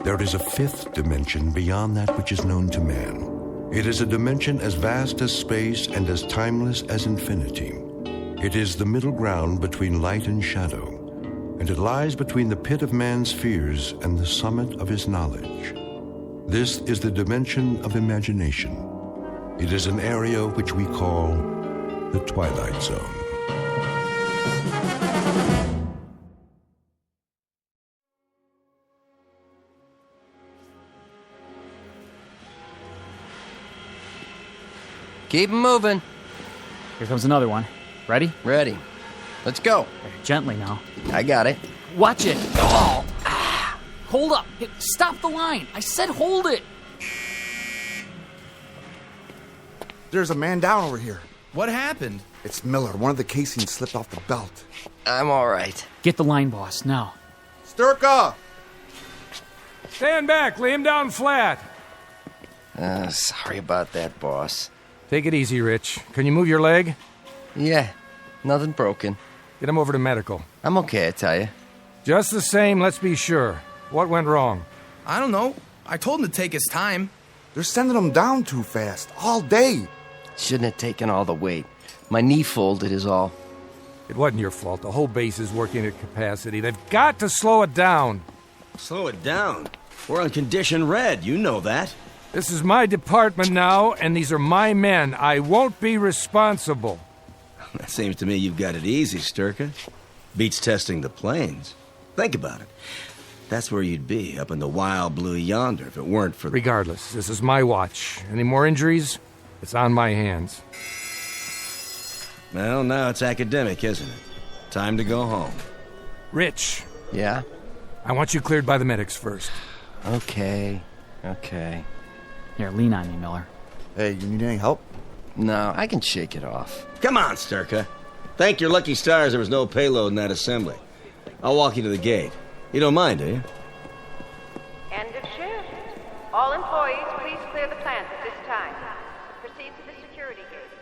there is a fifth dimension beyond that which is known to man. It is a dimension as vast as space and as timeless as infinity. It is the middle ground between light and shadow, and it lies between the pit of man's fears and the summit of his knowledge. This is the dimension of imagination. It is an area which we call the Twilight Zone. Keep 'em moving. Here comes another one. Ready? Ready. Let's go. Gently now. I got it. Watch it. Oh! Ah. Hold up. Hey, stop the line. I said hold it. There's a man down over here. What happened? It's Miller. One of the casings slipped off the belt. I'm all right. Get the line, boss, now. Sturka! Stand back. Lay him down flat. Sorry about that, boss. Take it easy, Rich. Can you move your leg? Yeah, nothing broken. Get him over to medical. I'm okay, I tell you. Just the same, let's be sure. What went wrong? I don't know. I told him to take his time. They're sending him down too fast, all day. Shouldn't have taken all the weight. My knee folded is all. It wasn't your fault. The whole base is working at capacity. They've got to slow it down. Slow it down? We're on condition red, you know that. This is my department now, and these are my men. I won't be responsible. That seems to me you've got it easy, Sturka. Beats testing the planes. Think about it. That's where you'd be, up in the wild blue yonder, if it weren't for... Regardless, this is my watch. Any more injuries? It's on my hands. Well, now it's academic, isn't it? Time to go home. Rich. Yeah? I want you cleared by the medics first. Okay. Here, lean on me, Miller. Hey, you need any help? No, I can shake it off. Come on, Sturka. Thank your lucky stars there was no payload in that assembly. I'll walk you to the gate. You don't mind, do you? End of shift. All employees, please clear the plant at this time. Proceed to the security gate.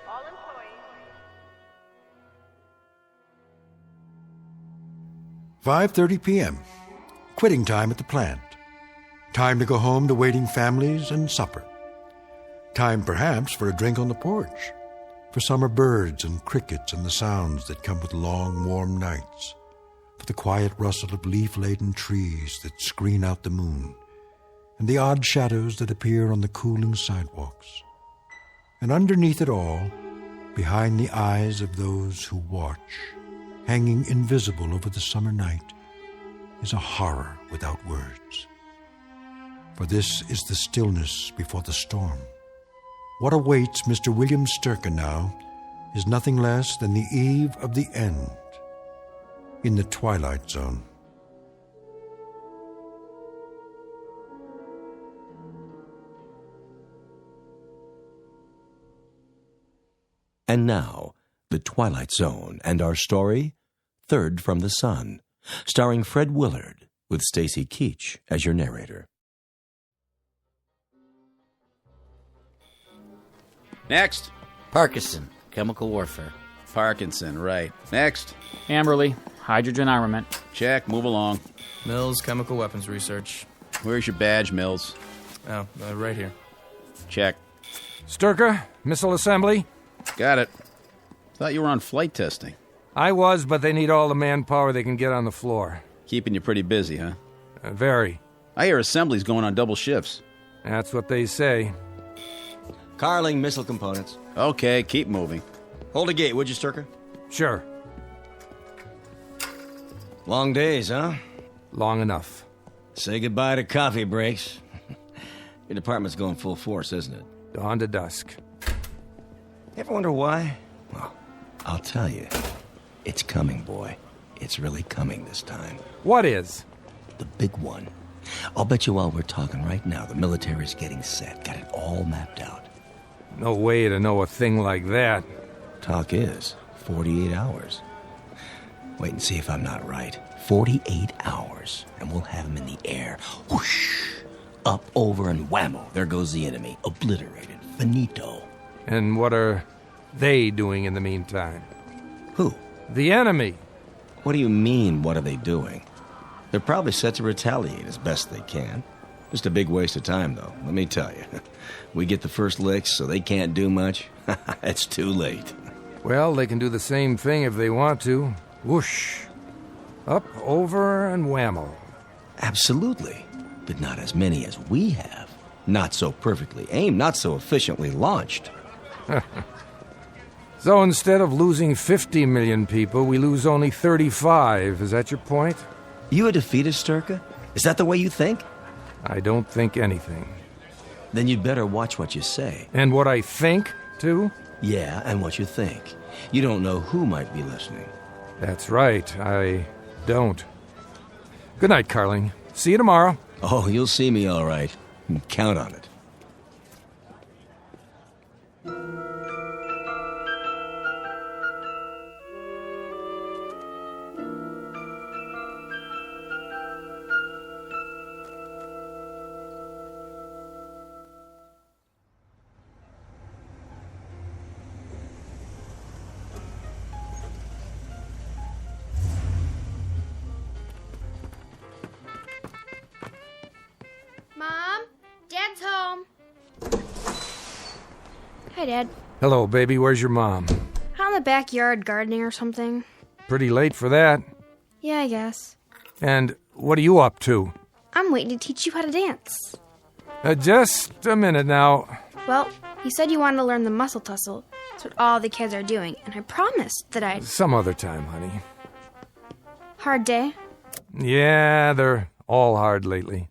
All employees... 5:30 p.m. Quitting time at the plant. Time to go home to waiting families and supper. Time, perhaps, for a drink on the porch. For summer birds and crickets and the sounds that come with long, warm nights. For the quiet rustle of leaf-laden trees that screen out the moon. And the odd shadows that appear on the cooling sidewalks. And underneath it all, behind the eyes of those who watch, hanging invisible over the summer night, is a horror without words. For this is the stillness before the storm. What awaits Mr. William Sturka now is nothing less than the eve of the end in the Twilight Zone. And now, The Twilight Zone and our story, Third from the Sun, starring Fred Willard, with Stacy Keach as your narrator. Next. Parkinson, chemical warfare. Parkinson, right. Next. Amberley, hydrogen armament. Check, move along. Mills, chemical weapons research. Where's your badge, Mills? Oh, right here. Check. Sturka, missile assembly? Got it. Thought you were on flight testing. I was, but they need all the manpower they can get on the floor. Keeping you pretty busy, huh? Very. I hear assembly's going on double shifts. That's what they say. Carling missile components. Okay, keep moving. Hold the gate, would you, Sturka? Sure. Long days, huh? Long enough. Say goodbye to coffee breaks. Your department's going full force, isn't it? Dawn to dusk. Ever wonder why? Well, I'll tell you. It's coming, boy. It's really coming this time. What is? The big one. I'll bet you while we're talking right now, the military's getting set. Got it all mapped out. No way to know a thing like that. Talk is 48 hours. Wait and see if I'm not right. 48 hours, and we'll have him in the air. Whoosh! Up, over, and whammo. There goes the enemy. Obliterated. Finito. And what are they doing in the meantime? Who? The enemy. What do you mean, what are they doing? They're probably set to retaliate as best they can. Just a big waste of time, though, let me tell you. We get the first licks, so they can't do much. It's too late. Well, they can do the same thing if they want to. Whoosh. Up, over, and whammo. Absolutely. But not as many as we have. Not so perfectly aimed, not so efficiently launched. So instead of losing 50 million people, we lose only 35. Is that your point? You a defeatist, Sturka? Is that the way you think? I don't think anything. Then you'd better watch what you say. And what I think, too? Yeah, and what you think. You don't know who might be listening. That's right, I don't. Good night, Carling. See you tomorrow. Oh, you'll see me all right. Count on it. Mom, Dad's home. Hi, Dad. Hello, baby. Where's your mom? Out in the backyard gardening or something. Pretty late for that. Yeah, I guess. And what are you up to? I'm waiting to teach you how to dance. Just a minute now. Well, you said you wanted to learn the muscle tussle. That's what all the kids are doing, and I promised that I'd... Some other time, honey. Hard day? Yeah, they're all hard lately.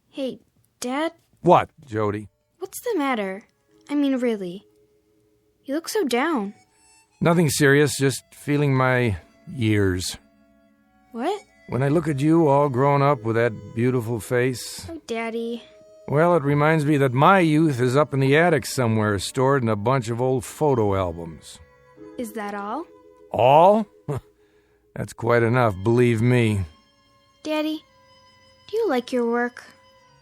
Hey, Dad? What, Jody? What's the matter? I mean, really. You look so down. Nothing serious, just feeling my years. What? When I look at you all grown up with that beautiful face... Oh, Daddy. Well, it reminds me that my youth is up in the attic somewhere, stored in a bunch of old photo albums. Is that all? All? That's quite enough, believe me. Daddy, do you like your work?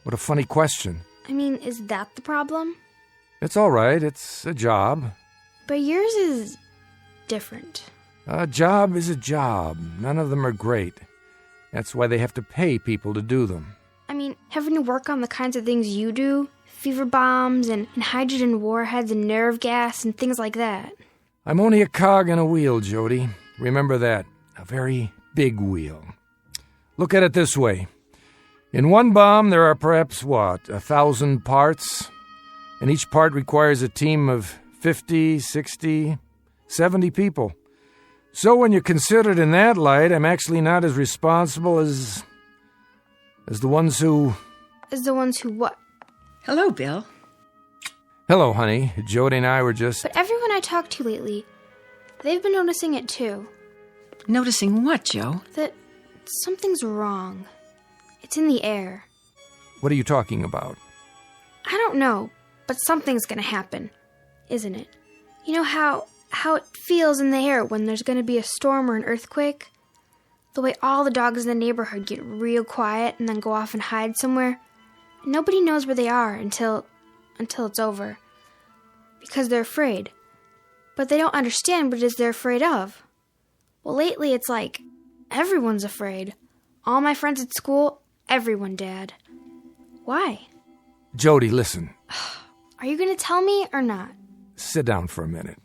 What a funny question. I mean, is that the problem? It's all right, it's a job. But yours is... different. A job is a job. None of them are great. That's why they have to pay people to do them. I mean, having to work on the kinds of things you do, fever bombs and hydrogen warheads and nerve gas and things like that. I'm only a cog in a wheel, Jody. Remember that. A very big wheel. Look at it this way. In one bomb, there are perhaps, 1,000 parts? And each part requires a team of 50, 60, 70 people. So when you consider it in that light, I'm actually not as responsible as the ones who... As the ones who what? Hello, Bill. Hello, honey. Jody and I were just... But everyone I talked to lately, they've been noticing it too. Noticing what, Joe? That something's wrong. It's in the air. What are you talking about? I don't know, but something's gonna happen, isn't it? You know how it feels in the air when there's gonna be a storm or an earthquake? The way all the dogs in the neighborhood get real quiet and then go off and hide somewhere. And nobody knows where they are until it's over. Because they're afraid. But they don't understand what it is they're afraid of. Well, lately it's like everyone's afraid. All my friends at school, everyone, Dad. Why? Jody, listen. Are you going to tell me or not? Sit down for a minute.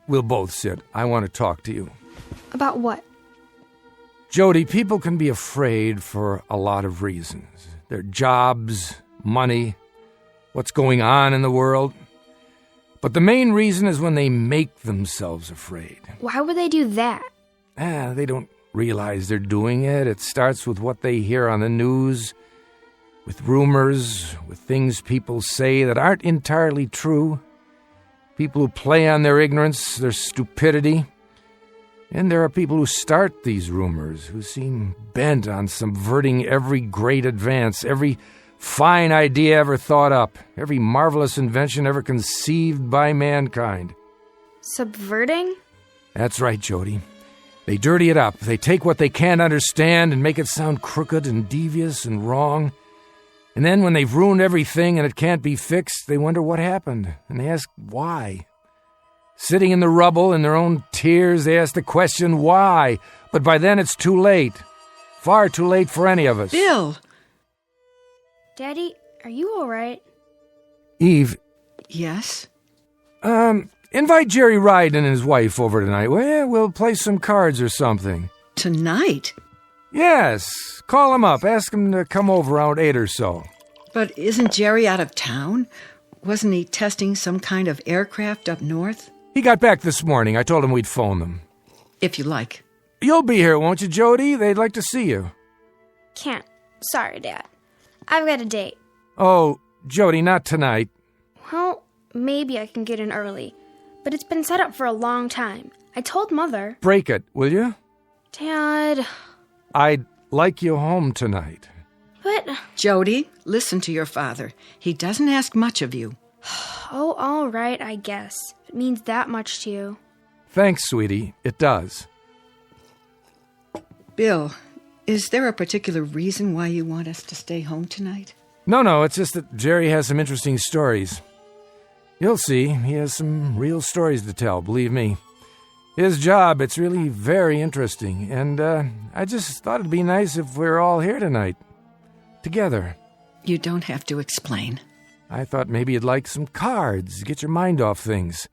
We'll both sit. I want to talk to you. About what? Jody, people can be afraid for a lot of reasons. Their jobs, money, what's going on in the world. But the main reason is when they make themselves afraid. Why would they do that? They don't realize they're doing it. It starts with what they hear on the news, with rumors, with things people say that aren't entirely true. People who play on their ignorance, their stupidity. And there are people who start these rumors, who seem bent on subverting every great advance, every fine idea ever thought up, every marvelous invention ever conceived by mankind. Subverting? That's right, Jody. They dirty it up. They take what they can't understand and make it sound crooked and devious and wrong. And then when they've ruined everything and it can't be fixed, they wonder what happened. And they ask why. Sitting in the rubble in their own tears, they ask the question why. But by then it's too late. Far too late for any of us. Bill! Daddy, are you all right? Eve. Yes? Invite Jerry Ride and his wife over tonight, will you? We'll play some cards or something. Tonight? Yes. Call him up. Ask him to come over around 8 or so. But isn't Jerry out of town? Wasn't he testing some kind of aircraft up north? He got back this morning. I told him we'd phone them. If you like. You'll be here, won't you, Jody? They'd like to see you. Can't. Sorry, Dad. I've got a date. Oh, Jody, not tonight. Well, maybe I can get in early. But it's been set up for a long time. I told Mother. Break it, will you? Dad. I'd like you home tonight. But... Jody, listen to your father. He doesn't ask much of you. Oh, all right, I guess. If it means that much to you. Thanks, sweetie. It does. Bill, is there a particular reason why you want us to stay home tonight? No, it's just that Jerry has some interesting stories. You'll see. He has some real stories to tell, believe me. His job, it's really very interesting. And I just thought it'd be nice if we're all here tonight. Together. You don't have to explain. I thought maybe you'd like some cards, get your mind off things.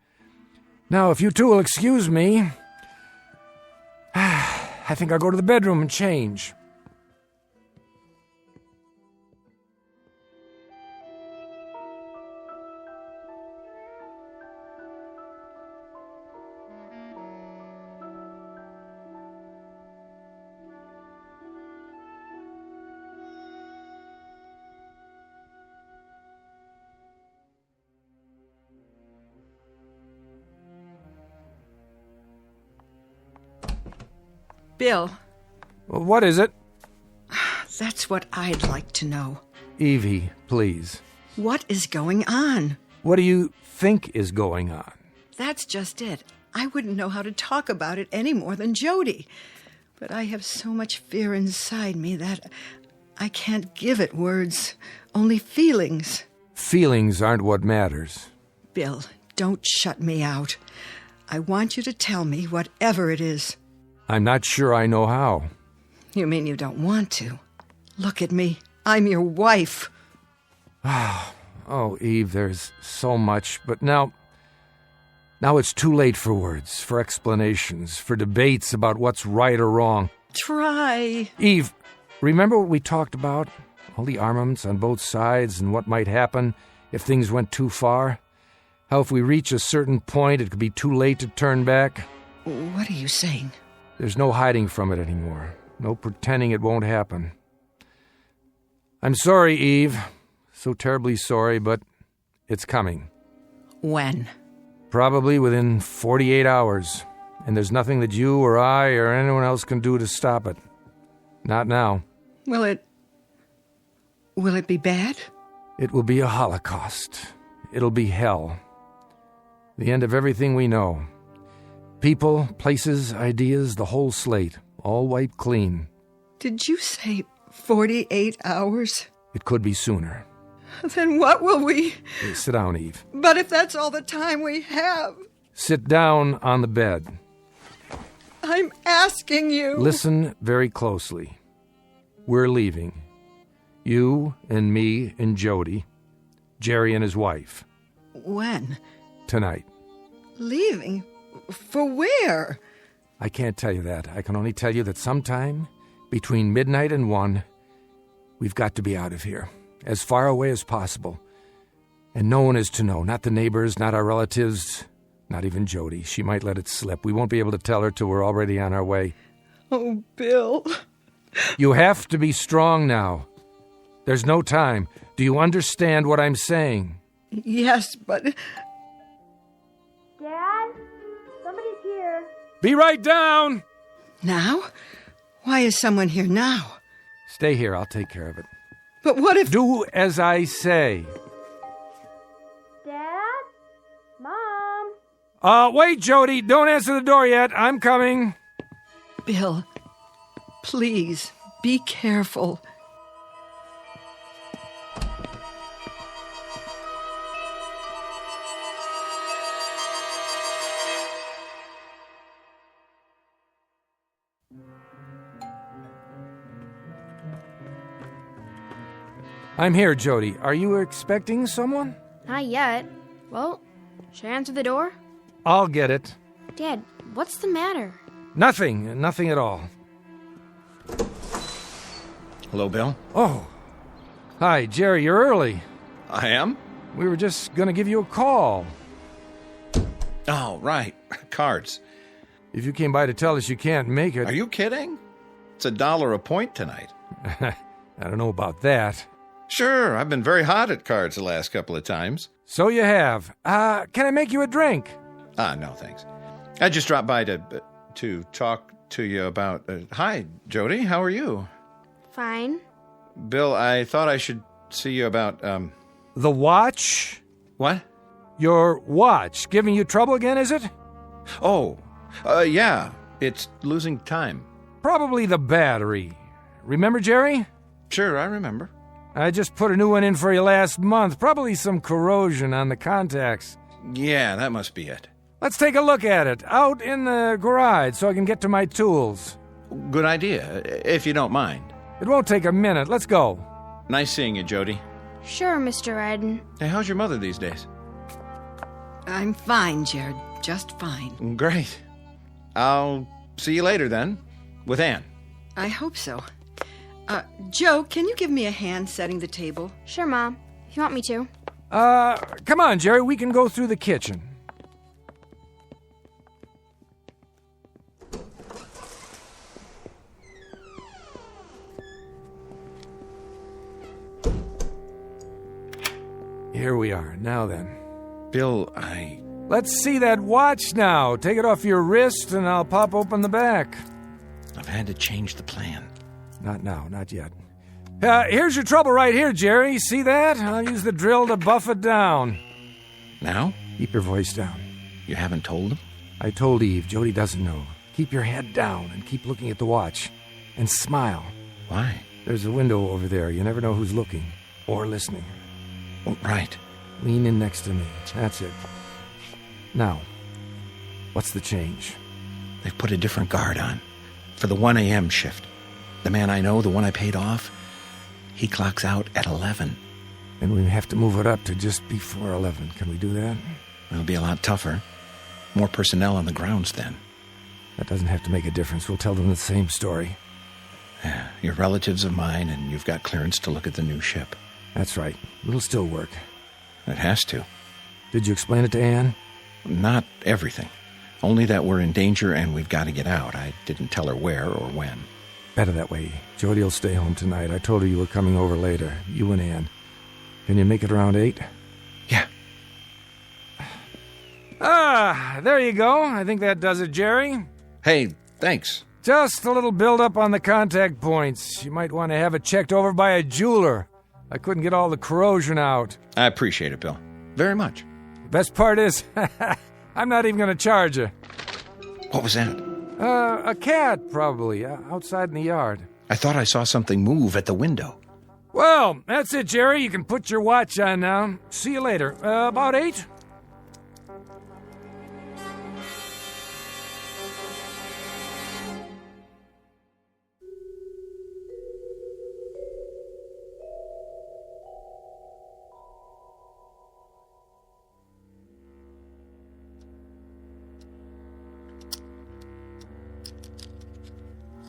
Now, if you two will excuse me, I think I'll go to the bedroom and change. Bill. What is it? That's what I'd like to know. Evie, please. What is going on? What do you think is going on? That's just it. I wouldn't know how to talk about it any more than Jody. But I have so much fear inside me that I can't give it words, only feelings. Feelings aren't what matters. Bill, don't shut me out. I want you to tell me whatever it is. I'm not sure I know how. You mean you don't want to? Look at me. I'm your wife. Oh, Eve, there's so much, but now it's too late for words, for explanations, for debates about what's right or wrong. Try. Eve, remember what we talked about? All the armaments on both sides and what might happen if things went too far? How if we reach a certain point, it could be too late to turn back? What are you saying? There's no hiding from it anymore. No pretending it won't happen. I'm sorry, Eve. So terribly sorry, but it's coming. When? Probably within 48 hours. And there's nothing that you or I or anyone else can do to stop it. Not now. Will it be bad? It will be a holocaust. It'll be hell. The end of everything we know. People, places, ideas, the whole slate, all wiped clean. Did you say 48 hours? It could be sooner. Then what will we... Sit down, Eve. But if that's all the time we have... Sit down on the bed. I'm asking you... Listen very closely. We're leaving. You and me and Jody. Jerry and his wife. When? Tonight. Leaving? For where? I can't tell you that. I can only tell you that sometime between midnight and 1, we've got to be out of here. As far away as possible. And no one is to know. Not the neighbors, not our relatives, not even Jody. She might let it slip. We won't be able to tell her till we're already on our way. Oh, Bill. You have to be strong now. There's no time. Do you understand what I'm saying? Yes, but... Dad? Somebody's here. Be right down! Now? Why is someone here now? Stay here. I'll take care of it. But what if... Do as I say. Dad? Mom? Wait, Jody. Don't answer the door yet. I'm coming. Bill, please, be careful. I'm here, Jody. Are you expecting someone? Not yet. Well, should I answer the door? I'll get it. Dad, what's the matter? Nothing at all. Hello, Bill. Oh. Hi, Jerry, you're early. I am? We were just gonna give you a call. Oh, right. Cards. If you came by to tell us you can't make it... Are you kidding? It's $1 a point tonight. I don't know about that. Sure, I've been very hot at cards the last couple of times. So you have. Can I make you a drink? No, thanks. I just dropped by to talk to you about... hi, Jody, how are you? Fine. Bill, I thought I should see you about, The watch? What? Your watch. Giving you trouble again, is it? Oh, yeah. It's losing time. Probably the battery. Remember, Jerry? Sure, I remember. I just put a new one in for you last month. Probably some corrosion on the contacts. Yeah, that must be it. Let's take a look at it. Out in the garage so I can get to my tools. Good idea, if you don't mind. It won't take a minute. Let's go. Nice seeing you, Jody. Sure, Mr. Ryden. Hey, how's your mother these days? I'm fine, Jared. Just fine. Great. I'll see you later then, with Anne. I hope so. Joe, can you give me a hand setting the table? Sure, Mom. If you want me to. Come on, Jerry. We can go through the kitchen. Here we are. Now then. Bill, Let's see that watch now. Take it off your wrist and I'll pop open the back. I've had to change the plan. Not now, not yet. Here's your trouble right here, Jerry. See that? I'll use the drill to buff it down. Now? Keep your voice down. You haven't told him? I told Eve. Jody doesn't know. Keep your head down and keep looking at the watch. And smile. Why? There's a window over there. You never know who's looking. Or listening. Oh, right. Lean in next to me. That's it. Now, what's the change? They've put a different guard on. For the 1 a.m. shift. The man I know, the one I paid off, he clocks out at 11. Then we have to move it up to just before 11. Can we do that? It'll be a lot tougher. More personnel on the grounds then. That doesn't have to make a difference. We'll tell them the same story. Yeah, you're relatives of mine, and you've got clearance to look at the new ship. That's right. It'll still work. It has to. Did you explain it to Anne? Not everything. Only that we're in danger and we've got to get out. I didn't tell her where or when. Better that way. Jody will stay home tonight. I told her you were coming over later. You and Anne. Can you make it around 8? Yeah. There you go. I think that does it, Jerry. Hey, thanks. Just a little build-up on the contact points. You might want to have it checked over by a jeweler. I couldn't get all the corrosion out. I appreciate it, Bill. Very much. The best part is, I'm not even going to charge you. What was that? A cat, probably, outside in the yard. I thought I saw something move at the window. Well, that's it, Jerry. You can put your watch on now. See you later. About 8?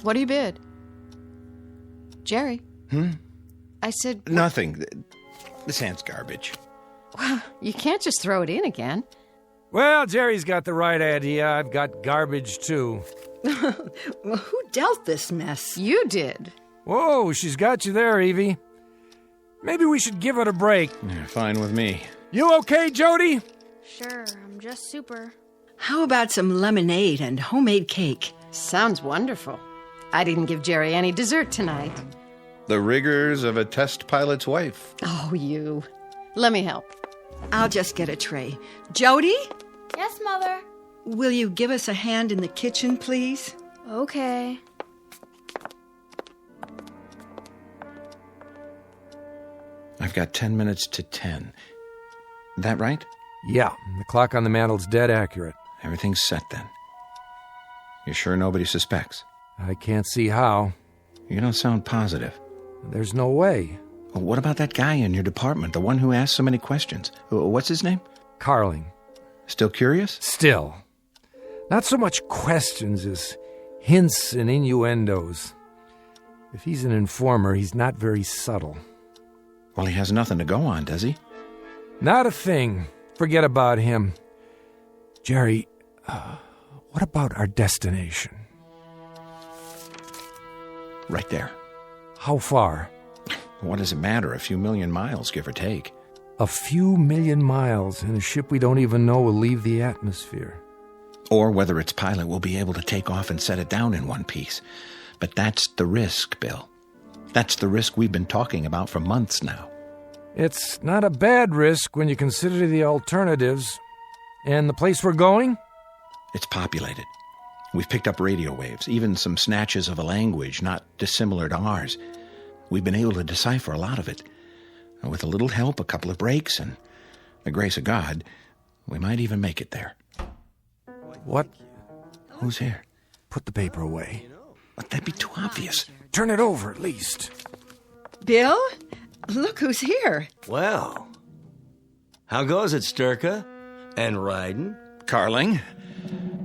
What do you bid? Jerry? I said... Nothing. This hand's garbage. Well, you can't just throw it in again. Well, Jerry's got the right idea. I've got garbage, too. Well, who dealt this mess? You did. Whoa, she's got you there, Evie. Maybe we should give it a break. Yeah, fine with me. You okay, Jody? Sure, I'm just super. How about some lemonade and homemade cake? Sounds wonderful. I didn't give Jerry any dessert tonight. The rigors of a test pilot's wife. Oh, you. Let me help. I'll just get a tray. Jody? Yes, Mother? Will you give us a hand in the kitchen, please? Okay. I've got 10 minutes to 10. That right? Yeah, the clock on the mantle's dead accurate. Everything's set then. You sure nobody suspects? I can't see how. You don't sound positive. There's no way. What about that guy in your department, the one who asked so many questions? What's his name? Carling. Still curious? Still. Not so much questions as hints and innuendos. If he's an informer, he's not very subtle. Well, he has nothing to go on, does he? Not a thing. Forget about him. Jerry, what about our destination? Right there. How far? What does it matter? A few million miles, give or take. A few million miles, and a ship we don't even know will leave the atmosphere. Or whether its pilot will be able to take off and set it down in one piece. But that's the risk, Bill. That's the risk we've been talking about for months now. It's not a bad risk when you consider the alternatives. And the place we're going? It's populated. We've picked up radio waves, even some snatches of a language not dissimilar to ours. We've been able to decipher a lot of it. With a little help, a couple of breaks, and the grace of God, we might even make it there. What? Who's here? Put the paper away. But that'd be too obvious. Turn it over, at least. Bill? Look who's here. Well, how goes it, Sturka? And riding? Carling?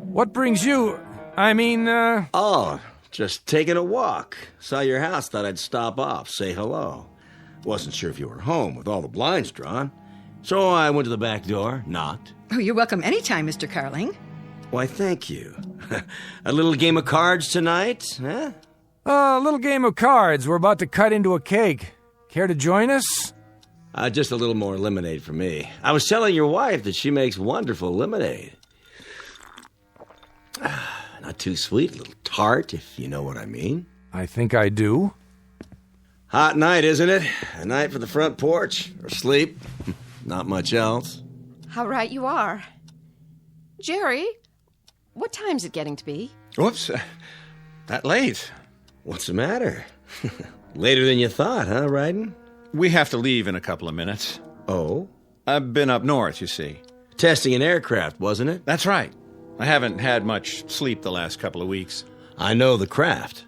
What brings you... Oh, just taking a walk. Saw your house, thought I'd stop off, say hello. Wasn't sure if you were home with all the blinds drawn. So I went to the back door, knocked. Oh, you're welcome anytime, Mr. Carling. Why, thank you. A little game of cards tonight, huh? A little game of cards. We're about to cut into a cake. Care to join us? Just a little more lemonade for me. I was telling your wife that she makes wonderful lemonade. Not too sweet, a little tart, if you know what I mean. I think I do. Hot night, isn't it? A night for the front porch, or sleep. Not much else. How right you are. Jerry, what time's it getting to be? Whoops, that late. What's the matter? Later than you thought, huh, Ryden? We have to leave in a couple of minutes. Oh? I've been up north, you see. Testing an aircraft, wasn't it? That's right. I haven't had much sleep the last couple of weeks. I know the craft.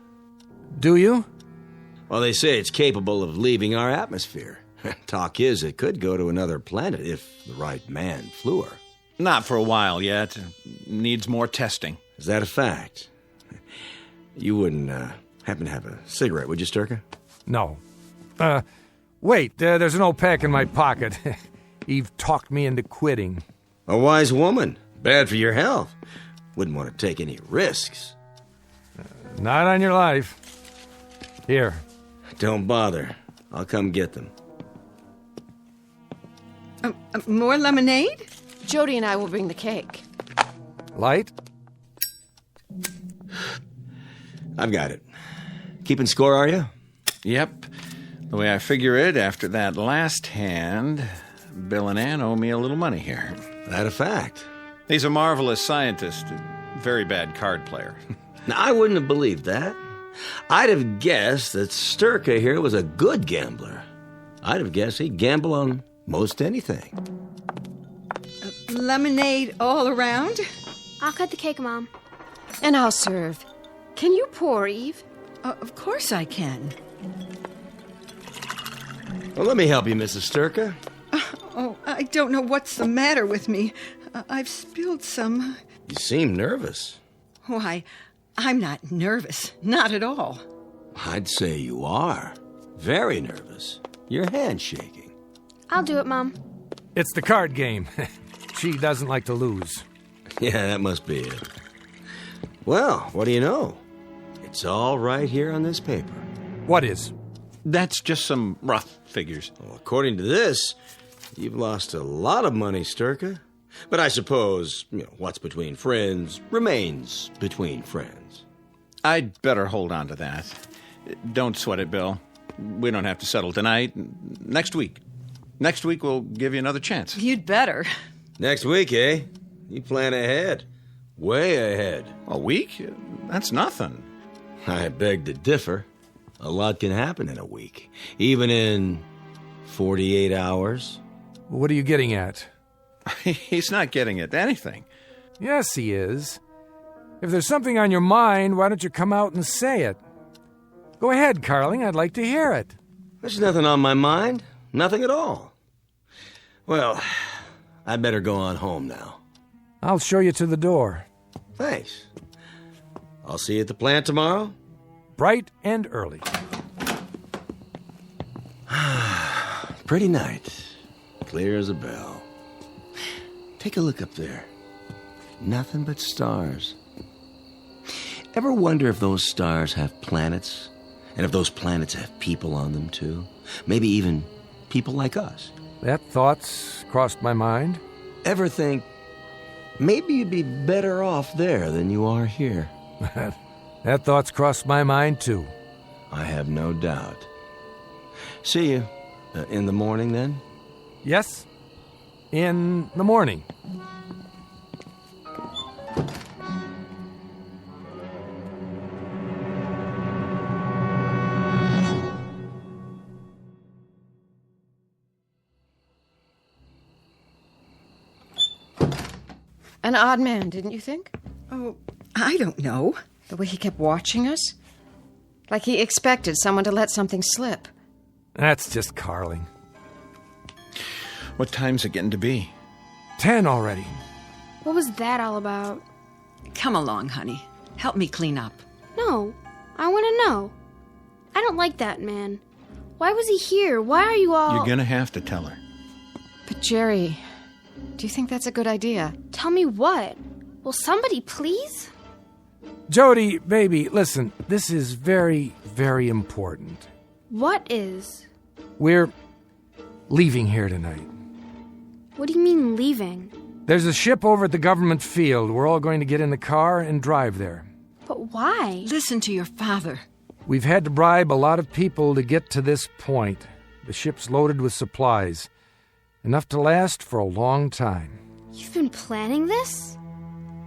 Do you? Well, they say it's capable of leaving our atmosphere. Talk is, it could go to another planet if the right man flew her. Not for a while yet. Needs more testing. Is that a fact? You wouldn't happen to have a cigarette, would you, Sturka? No. Wait, there's an old pack in my pocket. Eve talked me into quitting. A wise woman. Bad for your health. Wouldn't want to take any risks. Not on your life. Here. Don't bother. I'll come get them. More lemonade? Jody and I will bring the cake. Light? I've got it. Keeping score, are you? Yep. The way I figure it, after that last hand, Bill and Ann owe me a little money here. That a fact? He's a marvelous scientist, a very bad card player. Now, I wouldn't have believed that. I'd have guessed that Sturka here was a good gambler. I'd have guessed he'd gamble on most anything. Lemonade all around? I'll cut the cake, Mom. And I'll serve. Can you pour, Eve? Of course I can. Well, let me help you, Mrs. Sturka. Oh, I don't know what's the matter with me. I've spilled some. You seem nervous. Why, I'm not nervous. Not at all. I'd say you are. Very nervous. Your hand's shaking. I'll do it, Mom. It's the card game. She doesn't like to lose. Yeah, that must be it. Well, what do you know? It's all right here on this paper. What is? That's just some rough figures. Well, according to this, you've lost a lot of money, Sturka. But I suppose, what's between friends remains between friends. I'd better hold on to that. Don't sweat it, Bill. We don't have to settle tonight. Next week. Next week we'll give you another chance. You'd better. Next week, eh? You plan ahead. Way ahead. A week? That's nothing. I beg to differ. A lot can happen in a week. Even in 48 hours. What are you getting at? He's not getting at anything. Yes, he is. If there's something on your mind, why don't you come out and say it? Go ahead, Carling. I'd like to hear it. There's nothing on my mind. Nothing at all. Well, I'd better go on home now. I'll show you to the door. Thanks. I'll see you at the plant tomorrow. Bright and early. Pretty night. Clear as a bell. Take a look up there. Nothing but stars. Ever wonder if those stars have planets? And if those planets have people on them, too? Maybe even people like us? That thought's crossed my mind. Ever think, maybe you'd be better off there than you are here? That thought's crossed my mind, too. I have no doubt. See you in the morning, then? Yes, in the morning. An odd man, didn't you think? Oh, I don't know. The way he kept watching us? Like he expected someone to let something slip. That's just Carling. What time's it getting to be? 10 already. What was that all about? Come along, honey. Help me clean up. No, I want to know. I don't like that man. Why was he here? Why are you all... You're gonna have to tell her. But Jerry, do you think that's a good idea? Tell me what? Will somebody please? Jody, baby, listen, this is very, very important. What is? We're leaving here tonight. What do you mean leaving? There's a ship over at the government field. We're all going to get in the car and drive there. But why? Listen to your father. We've had to bribe a lot of people to get to this point. The ship's loaded with supplies. Enough to last for a long time. You've been planning this?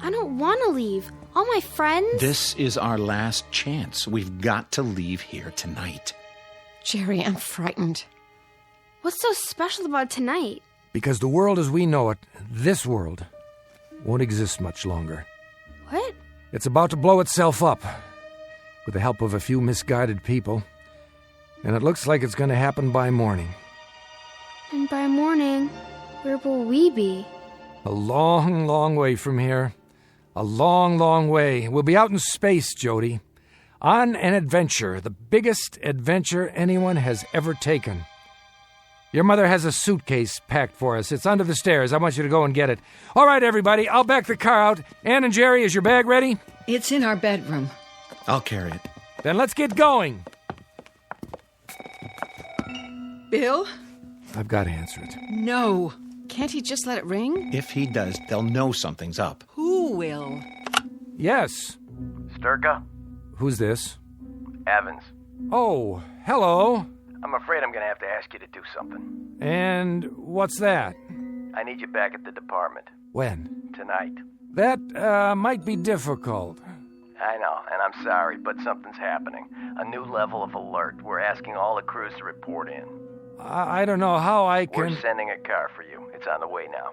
I don't want to leave. All my friends... This is our last chance. We've got to leave here tonight. Jerry, I'm frightened. What's so special about tonight? Because the world as we know it, this world, won't exist much longer. What? It's about to blow itself up, with the help of a few misguided people. And it looks like it's going to happen by morning. And by morning, where will we be? A long, long way from here. A long, long way. We'll be out in space, Jody. On an adventure, the biggest adventure anyone has ever taken. Your mother has a suitcase packed for us. It's under the stairs. I want you to go and get it. All right, everybody, I'll back the car out. Ann and Jerry, is your bag ready? It's in our bedroom. I'll carry it. Then let's get going. Bill? I've got to answer it. No. Can't he just let it ring? If he does, they'll know something's up. Who will? Yes. Sturka? Who's this? Evans. Oh, hello. I'm afraid I'm going to have to ask you to do something. And what's that? I need you back at the department. When? Tonight. That might be difficult. I know, and I'm sorry, but something's happening. A new level of alert. We're asking all the crews to report in. I don't know how I can... We're sending a car for you. It's on the way now.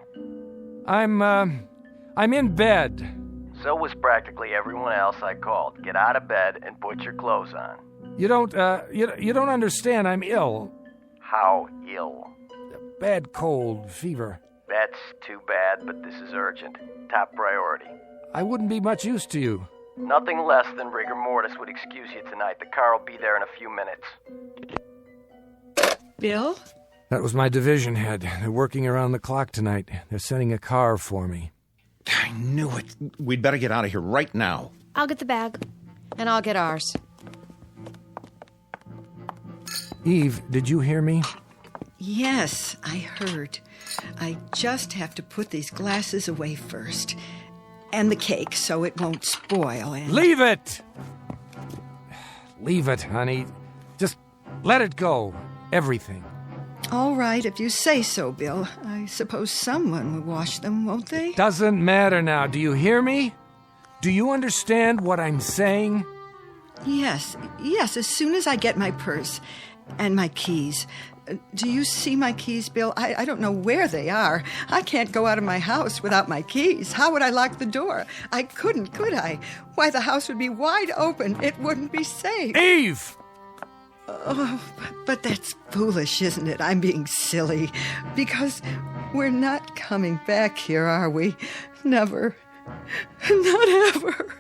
I'm in bed. So was practically everyone else I called. Get out of bed and put your clothes on. You don't understand. I'm ill. How ill? Bad cold, fever. That's too bad, but this is urgent. Top priority. I wouldn't be much use to you. Nothing less than rigor mortis would excuse you tonight. The car will be there in a few minutes. Bill? That was my division head. They're working around the clock tonight. They're sending a car for me. I knew it. We'd better get out of here right now. I'll get the bag. And I'll get ours. Eve, did you hear me? Yes, I heard. I just have to put these glasses away first. And the cake, so it won't spoil. And... Leave it! Leave it, honey. Just let it go. Everything. All right, if you say so, Bill. I suppose someone will wash them, won't they? Doesn't matter now. Do you hear me? Do you understand what I'm saying? Yes, as soon as I get my purse and my keys. Do you see my keys, Bill? I don't know where they are. I can't go out of my house without my keys. How would I lock the door? I couldn't, could I? Why, the house would be wide open. It wouldn't be safe. Eve! Oh, but that's foolish, isn't it? I'm being silly. Because we're not coming back here, are we? Never. Not ever.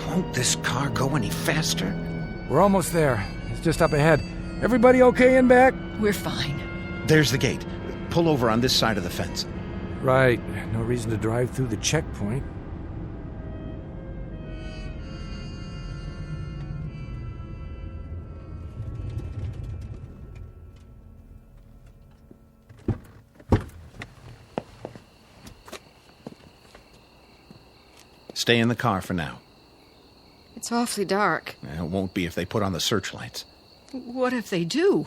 Won't this car go any faster? We're almost there. It's just up ahead. Everybody okay in back? We're fine. There's the gate. Pull over on this side of the fence. Right. No reason to drive through the checkpoint. Stay in the car for now. It's awfully dark. It won't be if they put on the searchlights. What if they do?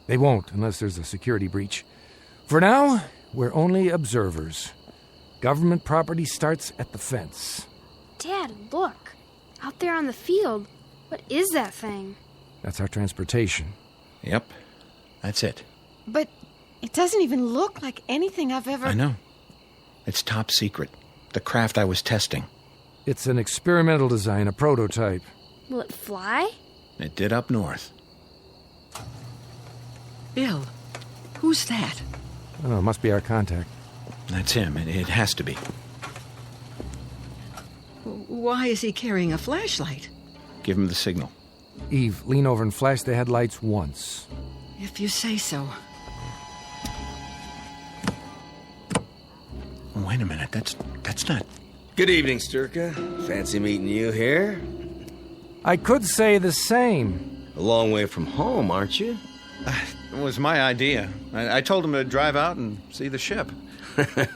They won't, unless there's a security breach. For now, we're only observers. Government property starts at the fence. Dad, look. Out there on the field. What is that thing? That's our transportation. Yep, that's it. But it doesn't even look like anything I've ever... I know. It's top secret. The craft I was testing. It's an experimental design, a prototype. Will it fly? It did up north. Bill, who's that? Oh, it must be our contact. That's him. It has to be. Why is he carrying a flashlight? Give him the signal. Eve, lean over and flash the headlights once. If you say so. Wait a minute. That's not... Good evening, Sturka. Fancy meeting you here. I could say the same. A long way from home, aren't you? It was my idea. I told him to drive out and see the ship.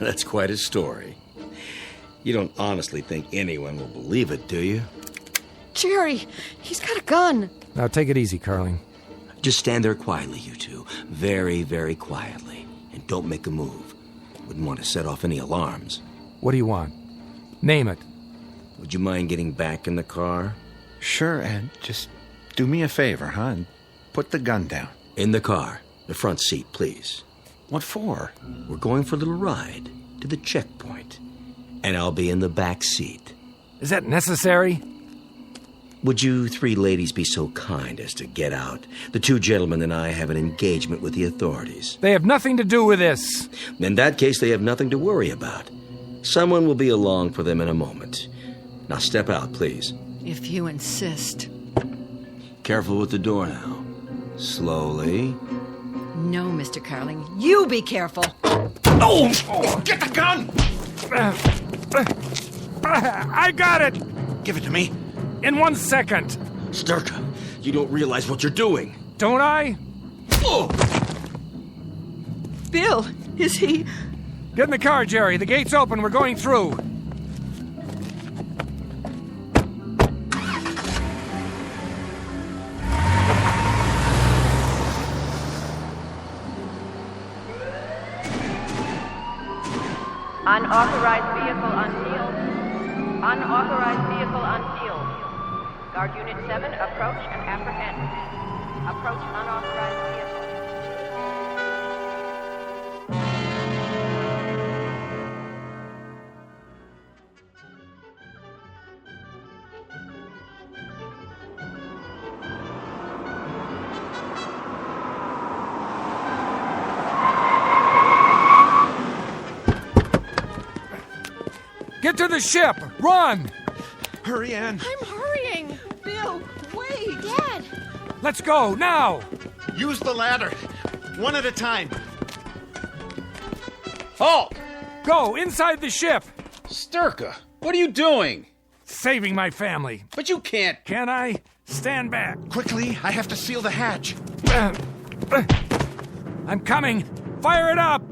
That's quite a story. You don't honestly think anyone will believe it, do you? Jerry, he's got a gun. Now take it easy, Carling. Just stand there quietly, you two. Very, very quietly. And don't make a move. Wouldn't want to set off any alarms. What do you want? Name it. Would you mind getting back in the car? Sure, Ed. Just do me a favor, huh? And put the gun down. In the car. The front seat, please. What for? We're going for a little ride to the checkpoint. And I'll be in the back seat. Is that necessary? Would you three ladies be so kind as to get out? The two gentlemen and I have an engagement with the authorities. They have nothing to do with this. In that case, they have nothing to worry about. Someone will be along for them in a moment. Now step out, please. If you insist. Careful with the door now. Slowly. No, Mr. Carling. You be careful. Oh! Get the gun! I got it! Give it to me. In 1 second. Sturka, you don't realize what you're doing. Don't I? Oh! Bill, is he... Get in the car, Jerry. The gate's open. We're going through. Unauthorized vehicle on field. Unauthorized vehicle on field. Guard Unit 7, approach and apprehend. Approach unauthorized vehicle. Get to the ship! Run! Hurry, Ann. I'm hurrying. Bill, wait! Dad! Let's go, now! Use the ladder. One at a time. Halt! Go, inside the ship! Sturka, what are you doing? Saving my family. But you can't. Can I? Stand back. Quickly, I have to seal the hatch. I'm coming. Fire it up!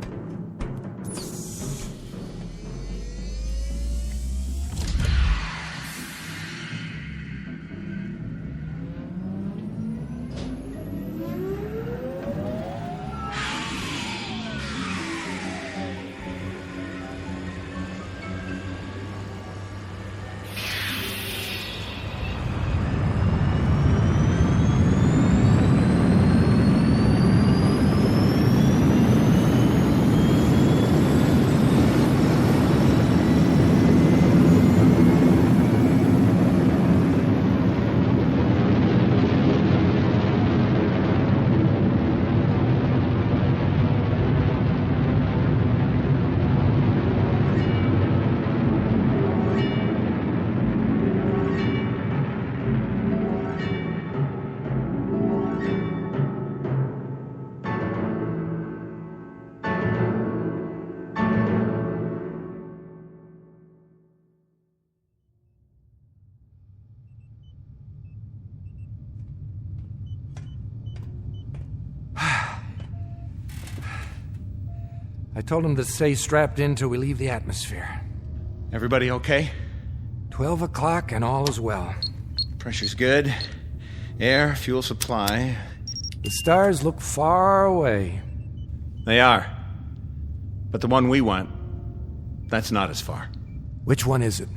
I told him to stay strapped in till we leave the atmosphere. Everybody okay? 12 o'clock and all is well. Pressure's good. Air, fuel supply. The stars look far away. They are. But the one we want, that's not as far. Which one is it?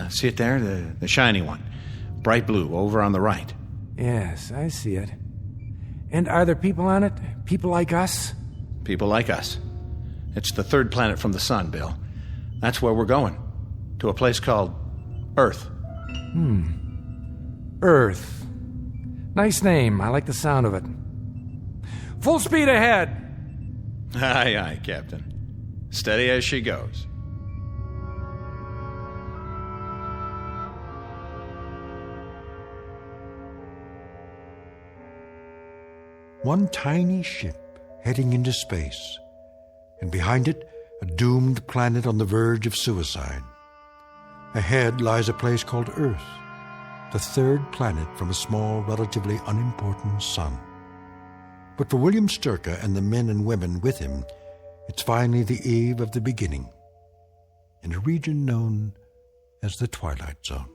See it there? The shiny one. Bright blue, over on the right. Yes, I see it. And are there people on it? People like us? People like us. It's the third planet from the sun, Bill. That's where we're going. To a place called Earth. Earth. Nice name. I like the sound of it. Full speed ahead! Aye, aye, Captain. Steady as she goes. One tiny ship heading into space, and behind it, a doomed planet on the verge of suicide. Ahead lies a place called Earth, the third planet from a small, relatively unimportant sun. But for William Sturka and the men and women with him, it's finally the eve of the beginning, in a region known as the Twilight Zone.